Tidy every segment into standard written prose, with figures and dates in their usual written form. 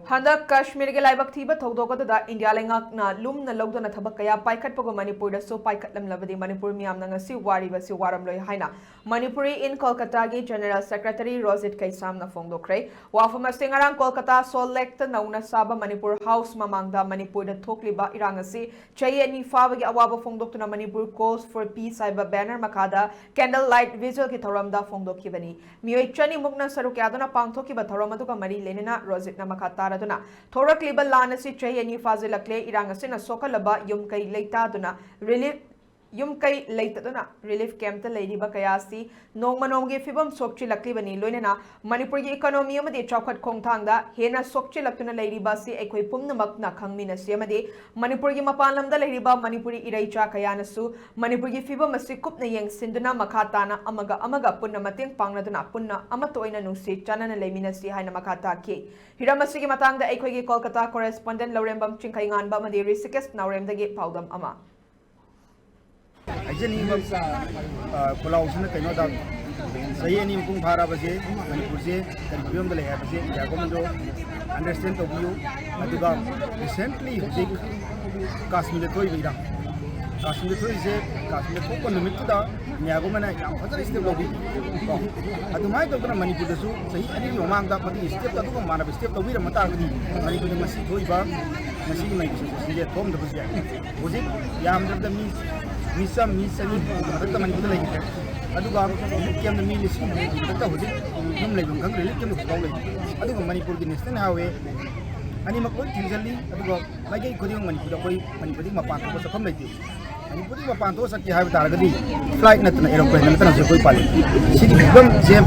Handak Kashmir ke laibak thiba thogdokada India Leingak lumna logdona thabak kaya paikhatpago Manipurdasu paikhatlamlabadi Manipur miyamna ngasi wariba si waramloi haina Manipuri in Kolkata gi General Secretary K.Rojit na phongdokre wafam asting arang Kolkata Solekta nauna saba Manipur House mamangda Manipurda thokliba irangasi J&K fabagi awaba phongdoktuna Manipur calls for peace saiba banner makada candle light visual ki thoramda phongdokkibani mioi chani mukna sarukyaduna pangthokiba thoram aduga mari lenina Rojit na makatara Thorak liba lana si J&K fazilakle irangasina sokalaba yumkai leitaduna relief camp ta leidiba kayasi nongmanongge fibam sokchi laklibani loinana Manipur gi economy amadi chawkhat khongthangda hena sokchi laktuna leidiba si ekoi pumnamak na khangmina si amadi Manipur gi mapanlamda leidiba Manipuri iraicha kayanasu Manipur gi fibam asi kupna yengsinduna makhatana amaga punna mateng pangnaduna punna amatoina nungsi chanana leimina si haina makhata ki hiramasi gi matangda ekoi gi Kolkata correspondent Laurembam Chingkai nganba amadi Risikes Nauremdagi paudam ama Ajani collaboration kaino da sahi ani mukung phara base Manipur se curriculum da leha base government do understand to view aduga recently hujik Kashmir thoi bira Kashmir thoi se Kashmir ko konumit da nyago mana yam phadar step lobi adumai to kana Manipur da su sahi ani romang da pati step da ko mana step to bira mata gadi Manipur da masi thoi ba masi mai se thom da base hujik yam da mi Misa kita Manipur lagi. Aduga kiam na milis kita hujik num lagi kang relief kiam ko lagi. Aduga Manipur di next na hawe ani makoi tinjali aduga lagi ko yung Manipur ko Manipur di mapan ko sa pamlay. Manipur di mapan to sa ki hawe taragadi flight na aeroplane na sa koi pali. Sidi bam je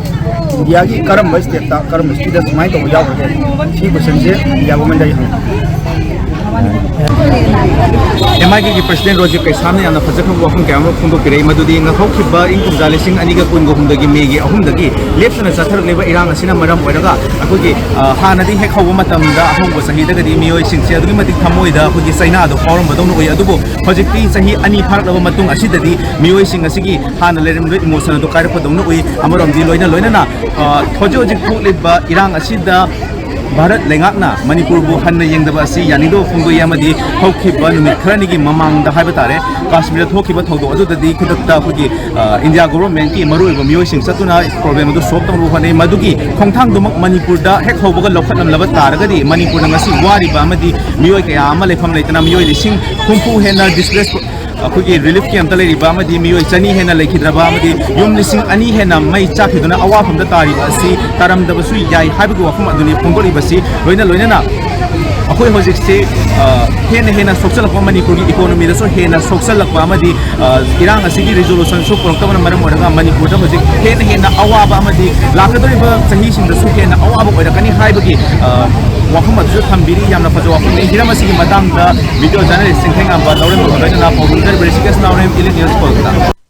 India gi karam bas teta karam speed as mai to yaw ko. Si question je ya government dai MIK की president Rojit के सामने आना फजखम वफम के अमर फुंदो पिरे मदुदी ngakhokiba ingkum jalising aniga kungo humdagi megi ahumdagi lepsana chathar leba irang asina maram oiraga akogi hanadi hek hawa matamda ahombo sahida di miyoi singse adugi matik thamoida akogi saina do forum badong oi adubo hojikti sahi ani pharlaba matung asidadi miyoi sing asigi hana lerem do emotion do kaira padong oi amarom di loina na hojik thokliba irang asida Bharat Leingakna Manipur bu hanna yengdaba asi yanido fungo yamadi hokhiba numit kharani mamang da haibatare Kashmir thokhiba thodo adudadi khudakta khugi India government ki maru eba miyoi sing satuna problem adu solve tawru hane madugi khongthang dumak Manipur da hek hobaga lokhatnam laba taragadi Manipur na ngasi wariba amadi miyoi kaya ama lefam leitana miyoi lising humpu hena displace अखुगी relief camp ता लेरिबा मदि मियोय चनी हेना लेखिद्रबा मदि yum लिसिंग अनि हेना मै चाखिदुना अवाफम दा तारिबा असि तारमदबसु याय हाबिगु वफम अदुनि फोंगोरिबसि लोइना अखोय होजिकसे हेना सोक्सलक मणिपुर की इकोनॉमी दसो हेना सोक्सलक अमदि इरांग असिगी रिजोल्यूशन सो पुरक्तबन मरम ओरगा मणिपुर दा होजिक हेना अवाबा अमदि लाकदोरिबा सही सिंदसु हेना अवाबा ओरकनी हाइबगी वफम अदुसु थंबिरी यामना फजो वफम हिरामसिगी मतांगदा वीडियो जर्नलिस्ट सिंथेंगा बा लौरेम बगैना पौरुजर Risikes Naurem ELITETV news Kolkata